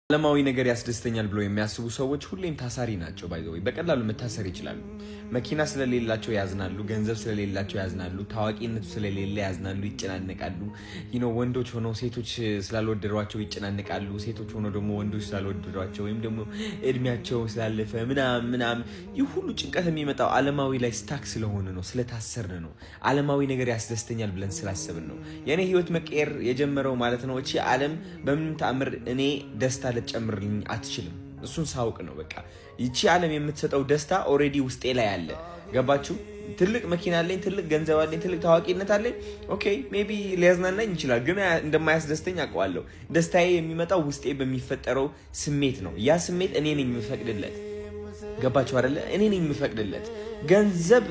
ዓለማዊ ነገር ያስደስተኛል ብለው የሚያስቡ ሰዎች ሁሌም ታሳሪ ናቸው። ባይዘው በቀላሉ መታሰር ይችላሉ። መኪና ስለሌላቸው ያዝናሉ፣ ገንዘብ ስለሌላቸው ያዝናሉ፣ ታዋቂነት ስለሌለ ያዝናሉ፣ ይጨናነቃሉ። ወንዶች ሆነው ሴቶች ስላልወደዷቸው ይጨናነቃሉ፣ ሴቶች ሆነው ደግሞ ወንዶች ስላልወደዷቸው ወይም ደግሞ እድሜያቸው ስላለፈ ምናምን ይህ ሁሉ ጭንቀት የሚመጣው ዓለማዊ ላይ ስታክ ስለሆነ ነው፣ ስለታሰርን ነው። ዓለማዊ ነገር ያስደስተኛል ብለን ስላሰብን ነው። የኔ ህይወት መቀየር የጀመረው ማለት ነው። እቺ ዓለም በምንም ተአምር እኔ ደስታ ልጨምርልኝ አትችልም። እሱን ሳውቅ ነው በቃ ይቺ ዓለም የምትሰጠው ደስታ ኦሬዲ ውስጤ ላይ አለ። ገባችሁ? ትልቅ መኪና አለኝ፣ ትልቅ ገንዘብ አለኝ፣ ትልቅ ታዋቂነት አለኝ። ኦኬ ሜቢ ሊያዝናናኝ ይችላል፣ ግን እንደማያስደስተኝ አውቀዋለሁ። ደስታዬ የሚመጣው ውስጤ በሚፈጠረው ስሜት ነው። ያ ስሜት እኔ ነኝ የምፈቅድለት። ገባችሁ አይደለ? እኔ ነኝ የምፈቅድለት። ገንዘብ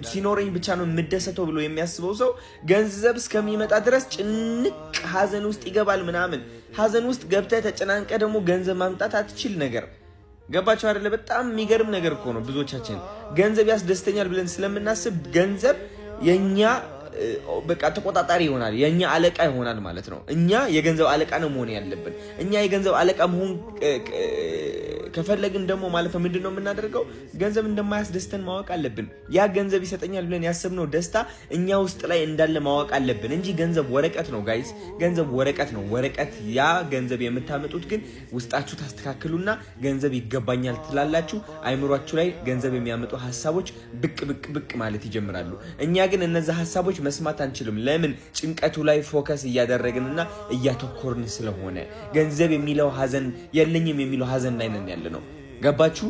ሲኖረኝ ብቻ ነው የምደሰተው ብሎ የሚያስበው ሰው ገንዘብ እስከሚመጣ ድረስ ጭንቅ ሀዘን ውስጥ ይገባል ምናምን። ሀዘን ውስጥ ገብተህ ተጨናንቀ ደግሞ ገንዘብ ማምጣት አትችል ነገር። ገባችሁ አይደለ? በጣም የሚገርም ነገር እኮ ነው። ብዙዎቻችን ገንዘብ ያስደስተኛል ብለን ስለምናስብ ገንዘብ የኛ በቃ ተቆጣጣሪ ይሆናል፣ የኛ አለቃ ይሆናል ማለት ነው። እኛ የገንዘብ አለቃ ነው መሆን ያለብን። እኛ የገንዘብ አለቃ መሆን ከፈለግን ደግሞ ማለት ነው ምንድነው የምናደርገው? ገንዘብ እንደማያስደስተን ማወቅ አለብን። ያ ገንዘብ ይሰጠኛል ብለን ያሰብነው ደስታ እኛ ውስጥ ላይ እንዳለ ማወቅ አለብን እንጂ ገንዘብ ወረቀት ነው ጋይስ፣ ገንዘብ ወረቀት ነው። ወረቀት ያ ገንዘብ የምታመጡት ግን ውስጣችሁ ታስተካክሉና ገንዘብ ይገባኛል ትላላችሁ። አይምሯችሁ ላይ ገንዘብ የሚያመጡ ሐሳቦች ብቅ ማለት ይጀምራሉ። እኛ ግን እነዛ ሐሳቦች መስማት አንችልም። ለምን? ጭንቀቱ ላይ ፎከስ እያደረግንና እያተኮርን ስለሆነ። ገንዘብ የሚለው ሐዘን የለኝም የሚለው ሐዘን ላይ ነን ያለ ነው። ገባችሁ?